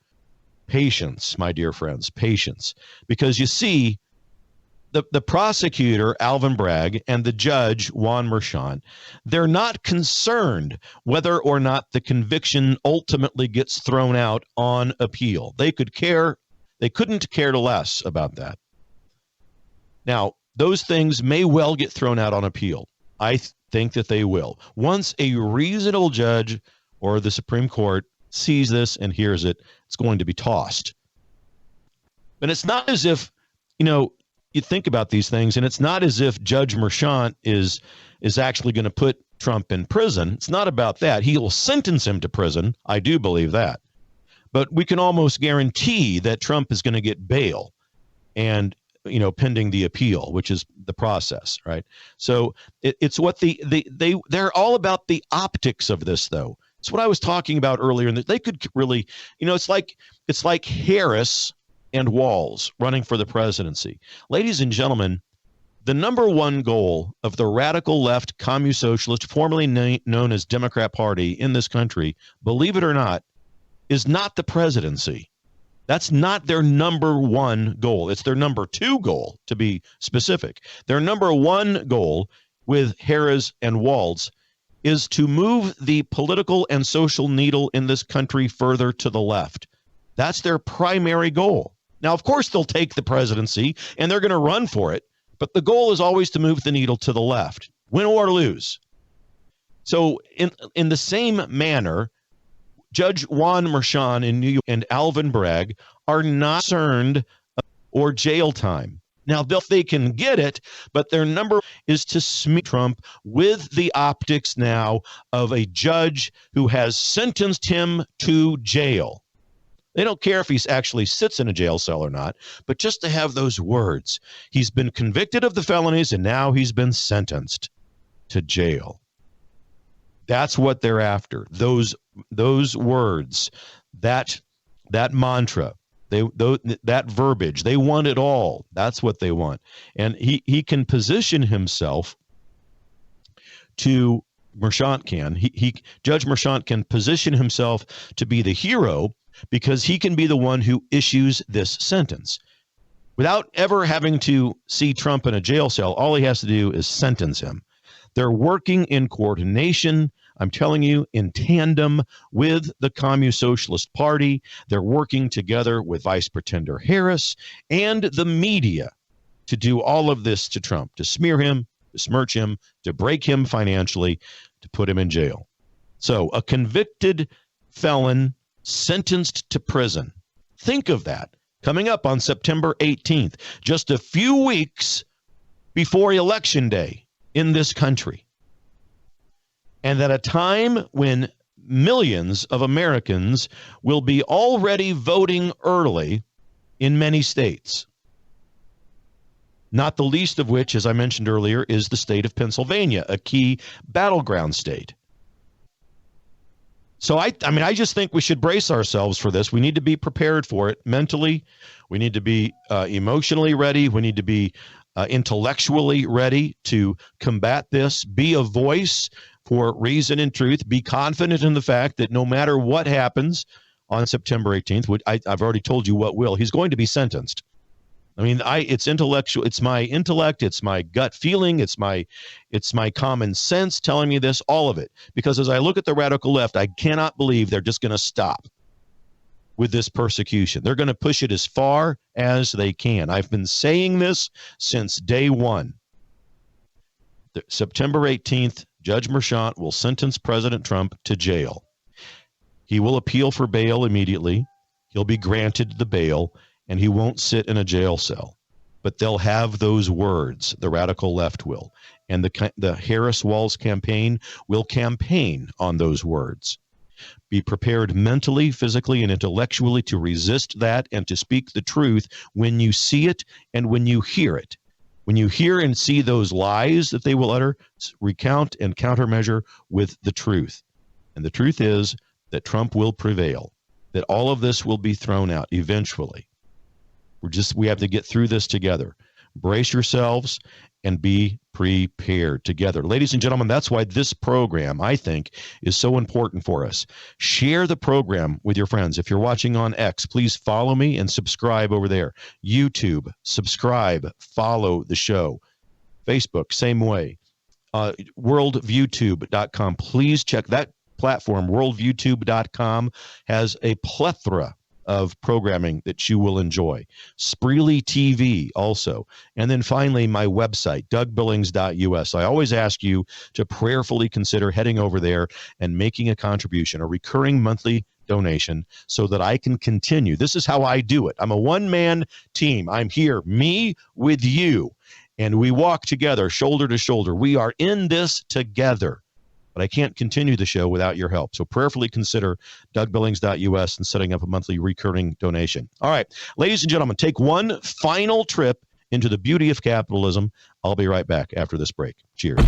Patience, my dear friends, patience. Because you see, the prosecutor, Alvin Bragg, and the judge, Juan Merchan, they're not concerned whether or not the conviction ultimately gets thrown out on appeal. They couldn't care less about that. Now, those things may well get thrown out on appeal. I think that they will. Once a reasonable judge or the Supreme Court sees this and hears it, it's going to be tossed. And it's not as if, you think about these things, and it's not as if Judge Merchan is actually going to put Trump in prison. It's not about that. He will sentence him to prison. I do believe that. But we can almost guarantee that Trump is going to get bail and, pending the appeal, which is the process, right? So it's what they're all about the optics of this, though. It's what I was talking about earlier, and they could really, it's like Harris and Walz running for the presidency. Ladies and gentlemen, the number one goal of the radical left communist socialist, formerly known as Democrat Party in this country, believe it or not, is not the presidency. That's not their number one goal. It's their number two goal, to be specific. Their number one goal with Harris and Walz is to move the political and social needle in this country further to the left. That's their primary goal. Now, of course, they'll take the presidency and they're going to run for it, but the goal is always to move the needle to the left, win or lose. So in the same manner, Judge Juan Merchan in New York and Alvin Bragg are not concerned or jail time. Now, they can get it, but their number is to smear Trump with the optics now of a judge who has sentenced him to jail. They don't care if he actually sits in a jail cell or not, but just to have those words. He's been convicted of the felonies, and now he's been sentenced to jail. That's what they're after. Those words, that mantra, that verbiage. They want it all. That's what they want. And he can position himself to Merchant can. Judge Merchant can position himself to be the hero because he can be the one who issues this sentence. Without ever having to see Trump in a jail cell, all he has to do is sentence him. They're working in coordination, I'm telling you, in tandem with the Communist Socialist Party. They're working together with Vice Pretender Harris and the media to do all of this to Trump, to smear him, to smirch him, to break him financially, to put him in jail. So a convicted felon sentenced to prison. Think of that. Coming up on September 18th, just a few weeks before Election Day in this country. And at a time when millions of Americans will be already voting early in many states. Not the least of which, as I mentioned earlier, is the state of Pennsylvania, a key battleground state. So I just think we should brace ourselves for this. We need to be prepared for it mentally. We need to be emotionally ready. We need to be intellectually ready to combat this. Be a voice for reason and truth. Be confident in the fact that no matter what happens on September 18th, I've already told you what will. He's going to be sentenced. I mean, it's intellectual. It's my intellect. It's my gut feeling. It's my common sense telling me this, all of it. Because as I look at the radical left, I cannot believe they're just going to stop with this persecution. They're going to push it as far as they can. I've been saying this since day one. September 18th, Judge Merchant will sentence President Trump to jail. He will appeal for bail immediately. He'll be granted the bail, and he won't sit in a jail cell. But they'll have those words, the radical left will. And the Harris-Walz campaign will campaign on those words. Be prepared mentally, physically, and intellectually to resist that and to speak the truth when you see it and when you hear it. When you hear and see those lies that they will utter, recount and countermeasure with the truth. And the truth is that Trump will prevail, that all of this will be thrown out eventually. We have to get through this together. Brace yourselves and be prepared together. Ladies and gentlemen, that's why this program, I think, is so important for us. Share the program with your friends. If you're watching on X, please follow me and subscribe over there. YouTube, subscribe, follow the show. Facebook, same way. WorldViewTube.com. Please check that platform. WorldViewTube.com has a plethora of programming that you will enjoy. Spreely TV also. And then finally, my website, DougBillings.us. I always ask you to prayerfully consider heading over there and making a contribution, a recurring monthly donation, so that I can continue. This is how I do it. I'm a one-man team. I'm here, me with you, and we walk together, shoulder to shoulder. We are in this together. But I can't continue the show without your help. So prayerfully consider DougBillings.us and setting up a monthly recurring donation. All right, ladies and gentlemen, take one final trip into the beauty of capitalism. I'll be right back after this break. Cheers.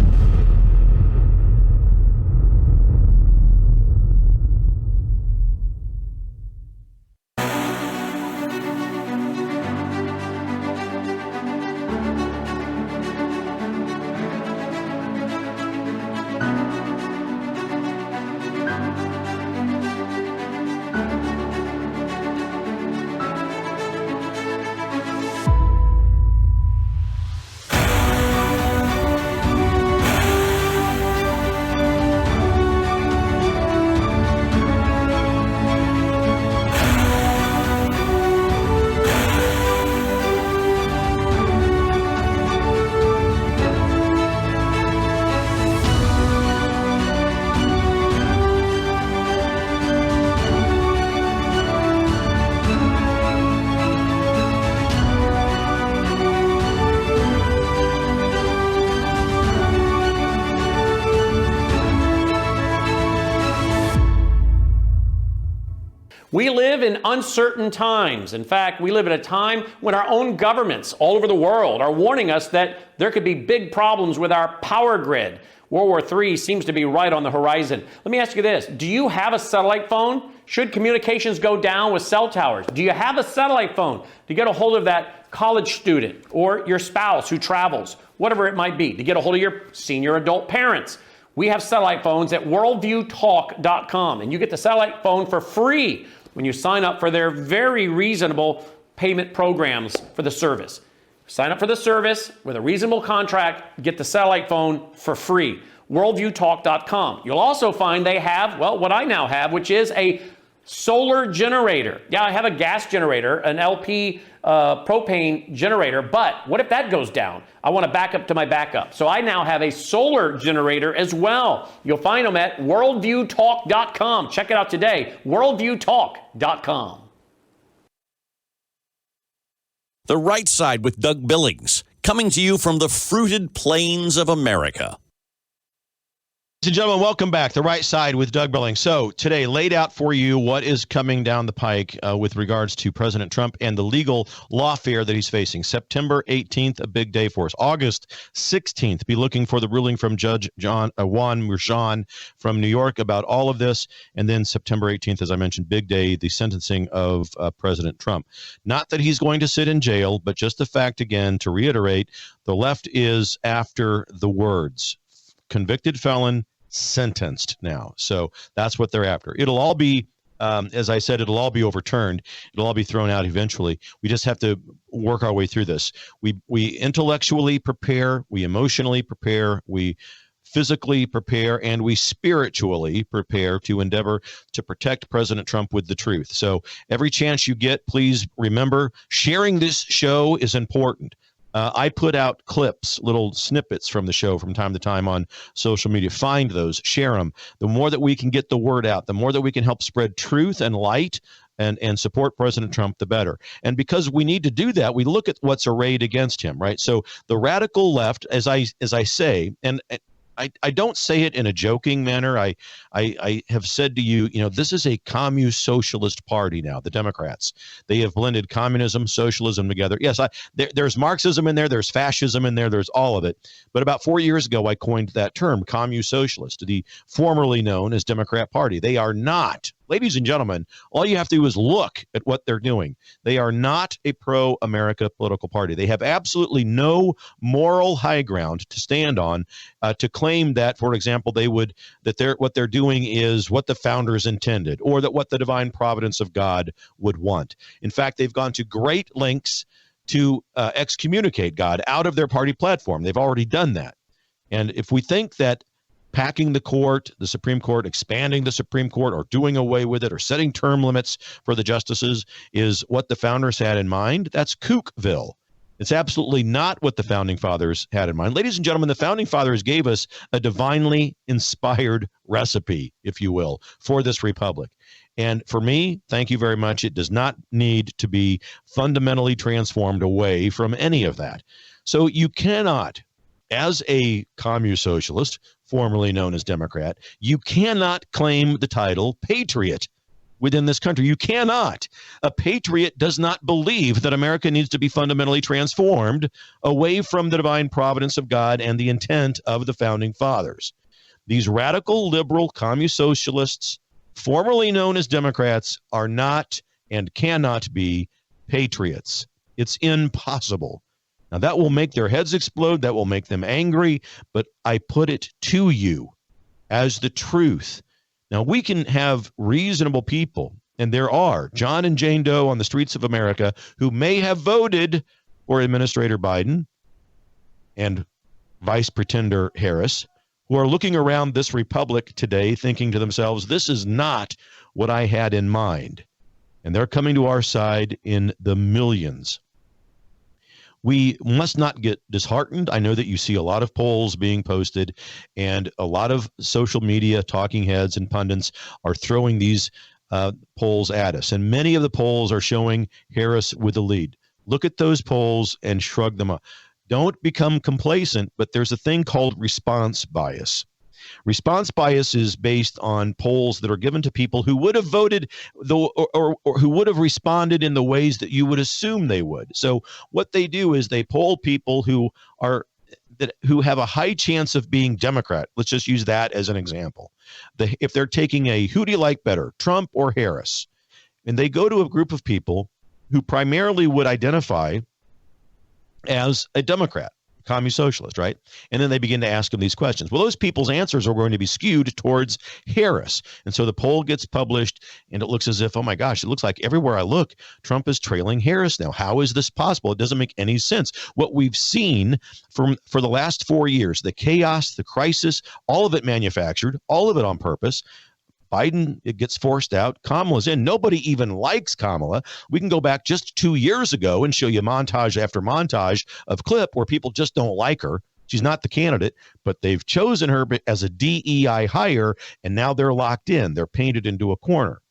We live in uncertain times. In fact, we live at a time when our own governments all over the world are warning us that there could be big problems with our power grid. World War III seems to be right on the horizon. Let me ask you this. Do you have a satellite phone? Should communications go down with cell towers? Do you have a satellite phone to get a hold of that college student or your spouse who travels, whatever it might be, to get a hold of your senior adult parents? We have satellite phones at worldviewtalk.com, and you get the satellite phone for free when you sign up for their very reasonable payment programs for the service. Sign up for the service with a reasonable contract, get the satellite phone for free. Worldviewtalk.com. You'll also find they have, well, what I now have, which is a solar generator. Yeah, I have a gas generator, an LP propane generator, but what if that goes down? I want to back up to my backup. So I now have a solar generator as well. You'll find them at worldviewtalk.com. Check it out today, worldviewtalk.com. The Right Side with Doug Billings, coming to you from the fruited plains of America. Ladies and gentlemen, welcome back. The Right Side with Doug Billings. So today, laid out for you what is coming down the pike with regards to President Trump and the legal lawfare that he's facing. September 18th, a big day for us. August 16th, be looking for the ruling from Judge Juan Merchan from New York about all of this. And then September 18th, as I mentioned, big day, the sentencing of President Trump. Not that he's going to sit in jail, but just the fact, again, to reiterate, the left is after the words. Convicted felon, sentenced now. So that's what they're after. It'll all be, as I said, it'll all be overturned. It'll all be thrown out eventually. We just have to work our way through this. We intellectually prepare, we emotionally prepare, we physically prepare, and we spiritually prepare to endeavor to protect President Trump with the truth. So every chance you get, please remember, sharing this show is important. I put out clips, little snippets from the show from time to time on social media. Find those, share them. The more that we can get the word out, the more that we can help spread truth and light and support President Trump, the better. And because we need to do that, we look at what's arrayed against him, right? So the radical left, as I say, and I don't say it in a joking manner. I have said to you, this is a communist-socialist party now, the Democrats. They have blended communism, socialism together. Yes, there's Marxism in there, there's fascism in there, there's all of it. But about 4 years ago, I coined that term, communist-socialist, the formerly known as Democrat Party. They are not. Ladies and gentlemen, all you have to do is look at what they're doing. They are not a pro-America political party. They have absolutely no moral high ground to stand on to claim that, for example, what they're doing is what the founders intended, or that what the divine providence of God would want. In fact, they've gone to great lengths to excommunicate God out of their party platform. They've already done that. And if we think that packing the court, the Supreme Court, expanding the Supreme Court, or doing away with it, or setting term limits for the justices is what the founders had in mind, that's Kookville. It's absolutely not what the founding fathers had in mind. Ladies and gentlemen, the founding fathers gave us a divinely inspired recipe, if you will, for this republic. And for me, thank you very much. It does not need to be fundamentally transformed away from any of that. So you cannot, as a communist socialist, formerly known as Democrat, you cannot claim the title patriot within this country. You cannot. A patriot does not believe that America needs to be fundamentally transformed away from the divine providence of God and the intent of the founding fathers. These radical liberal communist socialists, formerly known as Democrats, are not and cannot be patriots. It's impossible. Now, that will make their heads explode. That will make them angry. But I put it to you as the truth. Now, we can have reasonable people, and there are John and Jane Doe on the streets of America who may have voted for Administrator Biden and Vice Pretender Harris, who are looking around this republic today thinking to themselves, this is not what I had in mind. And they're coming to our side in the millions. We must not get disheartened. I know that you see a lot of polls being posted, and a lot of social media talking heads and pundits are throwing these polls at us. And many of the polls are showing Harris with the lead. Look at those polls and shrug them up. Don't become complacent, but there's a thing called response bias. Response bias is based on polls that are given to people who would have voted or who would have responded in the ways that you would assume they would. So what they do is they poll people who have a high chance of being Democrat. Let's just use that as an example. If they're taking a who do you like better, Trump or Harris? And they go to a group of people who primarily would identify as a Democrat, communist socialist, right? And then they begin to ask them these questions. Well, those people's answers are going to be skewed towards Harris. And so the poll gets published and it looks as if, oh my gosh, it looks like everywhere I look, Trump is trailing Harris now. How is this possible? It doesn't make any sense. What we've seen for the last 4 years, the chaos, the crisis, all of it manufactured, all of it on purpose. Biden, it gets forced out. Kamala's in. Nobody even likes Kamala. We can go back just 2 years ago and show you montage after montage of clip where people just don't like her. She's not the candidate, but they've chosen her as a DEI hire, and now they're locked in. They're painted into a corner.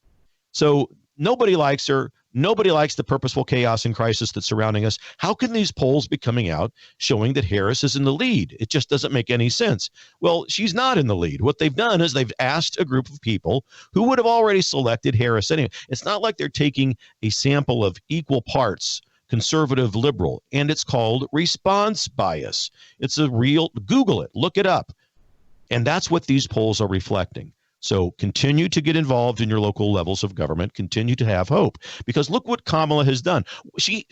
So nobody likes her. Nobody likes the purposeful chaos and crisis that's surrounding us. How can these polls be coming out showing that Harris is in the lead? It just doesn't make any sense. Well, she's not in the lead. What they've done is they've asked a group of people who would have already selected Harris anyway. It's not like they're taking a sample of equal parts conservative, liberal, and it's called response bias. It's a real, Google it, look it up. And that's what these polls are reflecting. So continue to get involved in your local levels of government. Continue to have hope, because look what Kamala has done.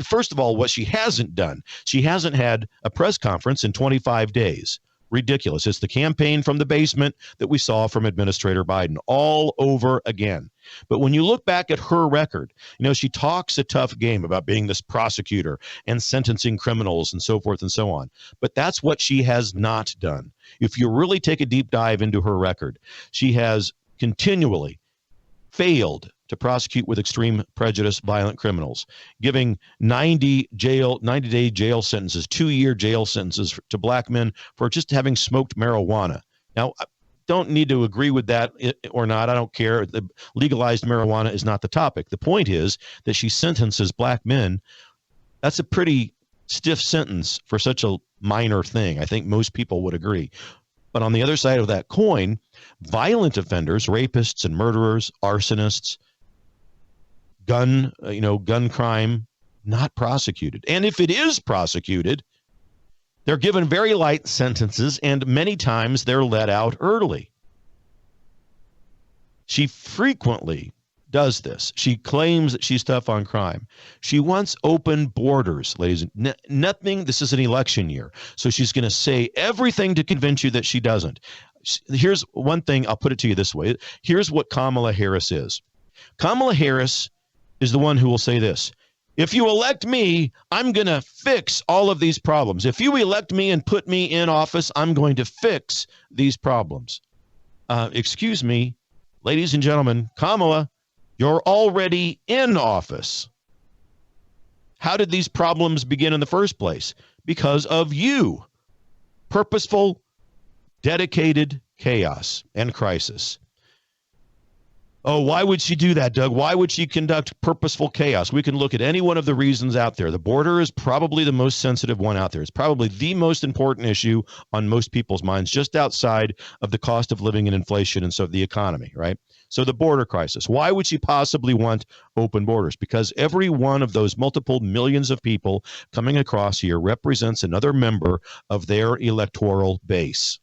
First of all, what she hasn't done, she hasn't had a press conference in 25 days. Ridiculous. It's the campaign from the basement that we saw from Administrator Biden all over again. But when you look back at her record, she talks a tough game about being this prosecutor and sentencing criminals and so forth and so on. But that's what she has not done. If you really take a deep dive into her record, she has continually failed to prosecute with extreme prejudice violent criminals, giving 90-day jail sentences, 2-year jail sentences to black men for just having smoked marijuana. Now, I don't need to agree with that or not. I don't care. The legalized marijuana is not the topic. The point is that she sentences black men. That's a pretty stiff sentence for such a minor thing. I think most people would agree. But on the other side of that coin, violent offenders, rapists and murderers, arsonists, gun crime, not prosecuted. And if it is prosecuted, they're given very light sentences, and many times they're let out early. She frequently does this. She claims that she's tough on crime. She wants open borders, ladies. Nothing. This is an election year, so she's going to say everything to convince you that she doesn't. Here's one thing. I'll put it to you this way. Here's what Kamala Harris is. Kamala Harris is the one who will say this: if you elect me, I'm going to fix all of these problems. If you elect me and put me in office, I'm going to fix these problems. Excuse me, ladies and gentlemen, Kamala, you're already in office. How did these problems begin in the first place? Because of you. Purposeful, dedicated chaos and crisis. Oh, why would she do that, Doug? Why would she conduct purposeful chaos? We can look at any one of the reasons out there. The border is probably the most sensitive one out there. It's probably the most important issue on most people's minds, just outside of the cost of living and inflation and so the economy, right? So the border crisis. Why would she possibly want open borders? Because every one of those multiple millions of people coming across here represents another member of their electoral base.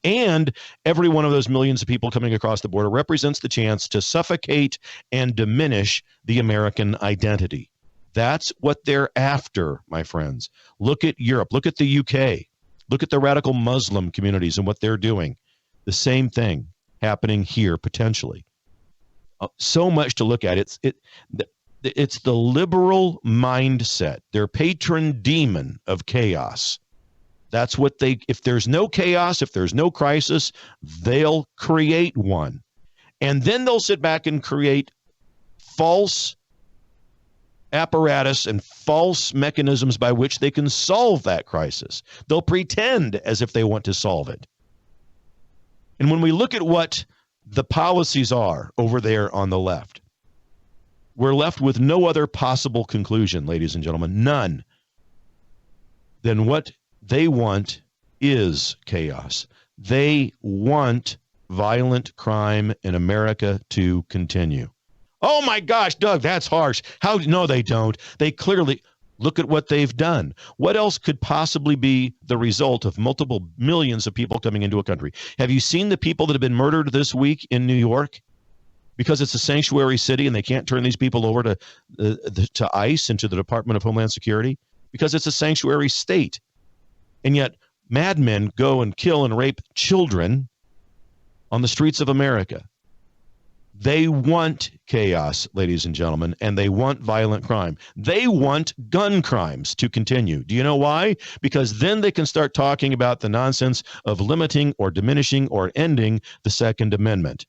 And every one of those millions of people coming across the border represents the chance to suffocate and diminish the American identity. That's what they're after, my friends. Look at Europe. Look at the UK. Look at the radical Muslim communities and what they're doing. The same thing happening here potentially. So much to look at. It's the liberal mindset, their patron demon of chaos. That's what if there's no chaos, if there's no crisis, they'll create one. And then they'll sit back and create false apparatus and false mechanisms by which they can solve that crisis. They'll pretend as if they want to solve it. And when we look at what the policies are over there on the left, we're left with no other possible conclusion, ladies and gentlemen, none, than what they want is chaos. They want violent crime in America to continue. Oh my gosh, Doug, that's harsh. How? No, they don't. They clearly look at what they've done. What else could possibly be the result of multiple millions of people coming into a country? Have you seen the people that have been murdered this week in New York? Because it's a sanctuary city and they can't turn these people over to ICE and to the Department of Homeland Security? Because it's a sanctuary state. And yet madmen go and kill and rape children on the streets of America. They want chaos, ladies and gentlemen, and they want violent crime. They want gun crimes to continue. Do you know why? Because then they can start talking about the nonsense of limiting or diminishing or ending the Second Amendment.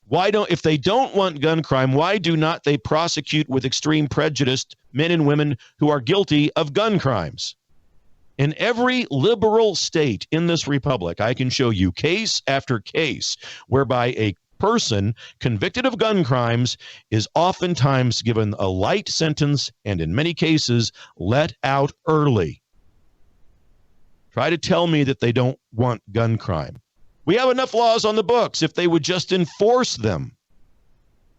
If they don't want gun crime, why do not they prosecute with extreme prejudice men and women who are guilty of gun crimes? In every liberal state in this republic, I can show you case after case whereby a person convicted of gun crimes is oftentimes given a light sentence and in many cases let out early. Try to tell me that they don't want gun crime. We have enough laws on the books if they would just enforce them.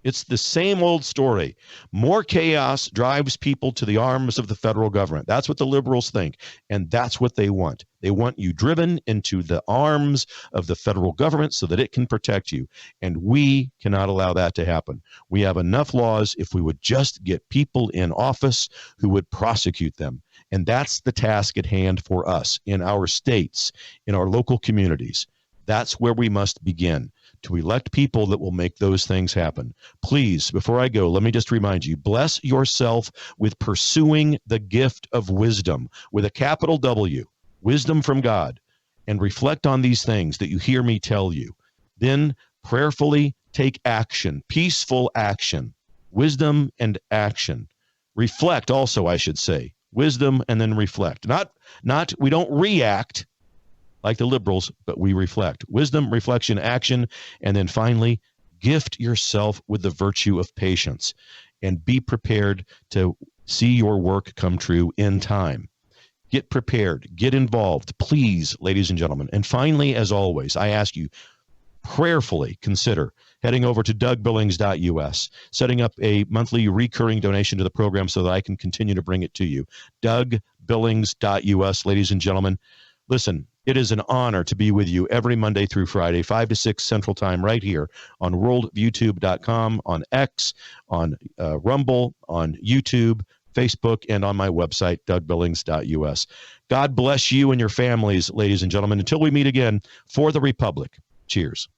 It's the same old story. More chaos drives people to the arms of the federal government. That's what the liberals think, and that's what they want. They want you driven into the arms of the federal government so that it can protect you, and we cannot allow that to happen. We have enough laws if we would just get people in office who would prosecute them, and that's the task at hand for us in our states, in our local communities. That's where we must begin, to elect people that will make those things happen. Please, before I go, let me just remind you, bless yourself with pursuing the gift of wisdom with a capital W, wisdom from God, and reflect on these things that you hear me tell you. Then prayerfully take action, peaceful action, wisdom and action. Reflect also, I should say, wisdom and then reflect. Not we don't react like the liberals, but we reflect. Wisdom, reflection, action, and then finally, gift yourself with the virtue of patience and be prepared to see your work come true in time. Get prepared, get involved, please, ladies and gentlemen. And finally, as always, I ask you, prayerfully consider heading over to DougBillings.us, setting up a monthly recurring donation to the program so that I can continue to bring it to you. DougBillings.us, ladies and gentlemen. Listen, it is an honor to be with you every Monday through Friday, 5 to 6 Central Time, right here on worldviewtube.com, on X, on Rumble, on YouTube, Facebook, and on my website, DougBillings.us. God bless you and your families, ladies and gentlemen. Until we meet again, for the Republic. Cheers.